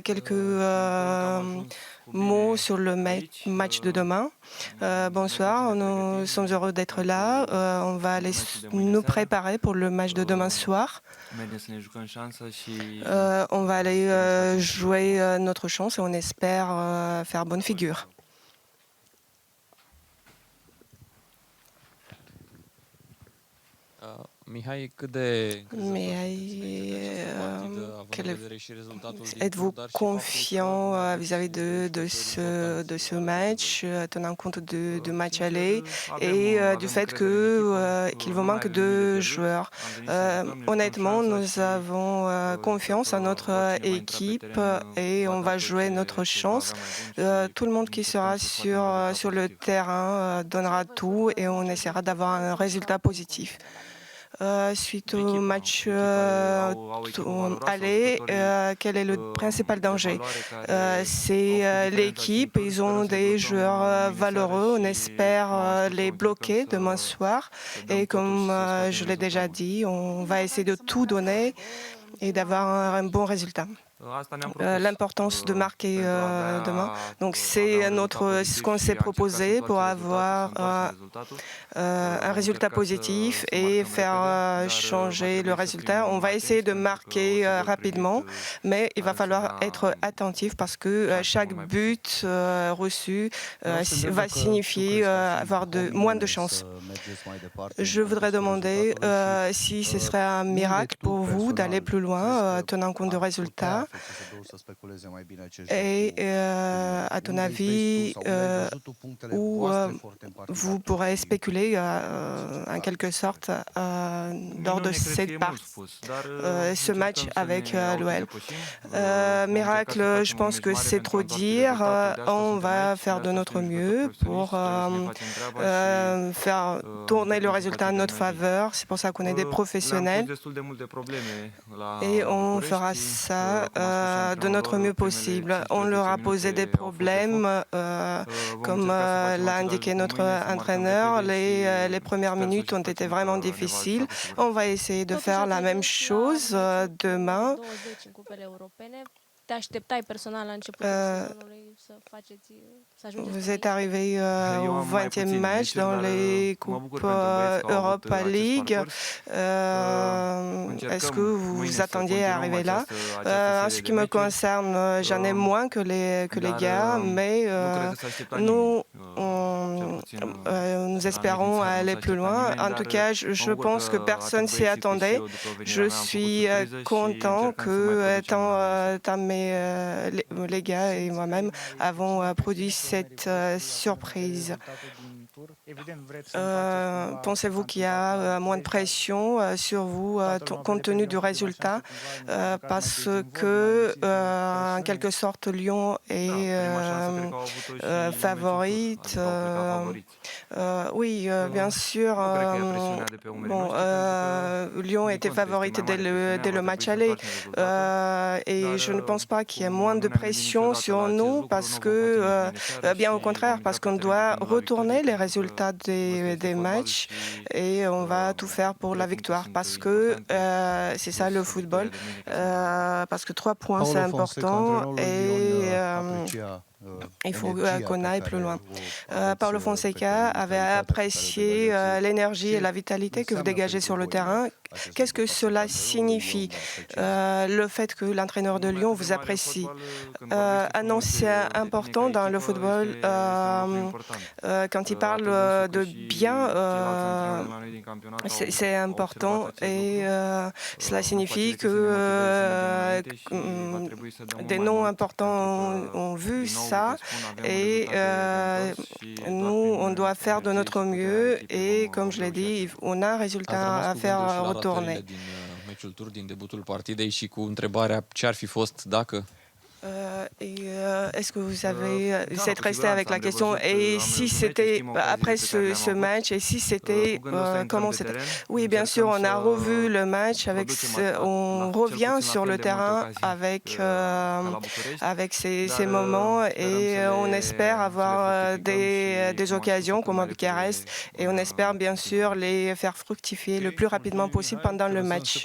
Quelques mots sur le match de demain. Bonsoir, nous sommes heureux d'être là. On va aller nous préparer pour le match de demain soir. On va aller jouer notre chance et on espère faire bonne figure. Mihai, êtes-vous confiant vis-à-vis de ce match, tenant compte du match aller et du fait qu'il vous manque de joueurs? Honnêtement, nous avons confiance en notre équipe et on va jouer notre chance. Tout le monde qui sera sur le terrain donnera tout et on essaiera d'avoir un résultat positif. Suite au match aller, quel est le principal danger? C'est l'équipe, ils ont des joueurs valeureux, on espère les bloquer demain soir. Et comme je l'ai déjà dit, on va essayer de tout donner et d'avoir un bon résultat. L'importance de marquer demain. Donc c'est ce qu'on s'est proposé pour avoir un résultat positif et faire changer le résultat. On va essayer de marquer rapidement, mais il va falloir être attentif parce que chaque but reçu va signifier avoir moins de chance. Je voudrais demander si ce serait un miracle pour vous d'aller plus loin, tenant compte du résultat. Et à ton avis, où vous pourrez spéculer en quelque sorte lors de ce match avec l'OL. Miracle, je pense que c'est trop dire. On va faire de notre mieux pour faire tourner le résultat en notre faveur. C'est pour ça qu'on est des professionnels. Et on fera ça de notre mieux possible. On leur a posé des problèmes, comme l'a indiqué notre entraîneur. Les premières minutes ont été vraiment difficiles. On va essayer de faire la même chose demain. Vous êtes arrivé au 20e match dans les Coupes Europa League. Est-ce que vous vous attendiez à arriver là? En ce qui me concerne, j'en ai moins que les gars, mais nous espérons aller plus loin. En tout cas, je pense que personne s'y attendait. Je suis content que tant les gars et moi-même avons produit cette surprise. Pensez-vous qu'il y a moins de pression sur vous compte tenu du résultat parce que, en quelque sorte, Lyon est favorite? Oui, bien sûr. Lyon était favorite dès le match aller et je ne pense pas qu'il y ait moins de pression sur nous parce que, bien au contraire, parce qu'on doit retourner les résultats des matchs et on va tout faire pour la victoire parce que c'est ça le football, parce que 3 points c'est important et il faut qu'on aille plus loin. Paulo Fonseca avait apprécié l'énergie et la vitalité que vous dégagez sur le terrain. Qu'est-ce que cela signifie, le fait que l'entraîneur de Lyon vous apprécie? Non, c'est important dans le football. Quand il parle de bien, c'est important et cela signifie que des noms importants ont vu ça et nous, on doit faire de notre mieux et comme je l'ai dit, on a un résultat à faire retourner. Est-ce que vous êtes resté avec la question et si c'était après ce match et si c'était comment c'était? Oui, bien sûr, on a revu le match on revient sur le terrain avec ces moments et on espère avoir des occasions comme à Bucarest et on espère bien sûr les faire fructifier le plus rapidement possible pendant le match.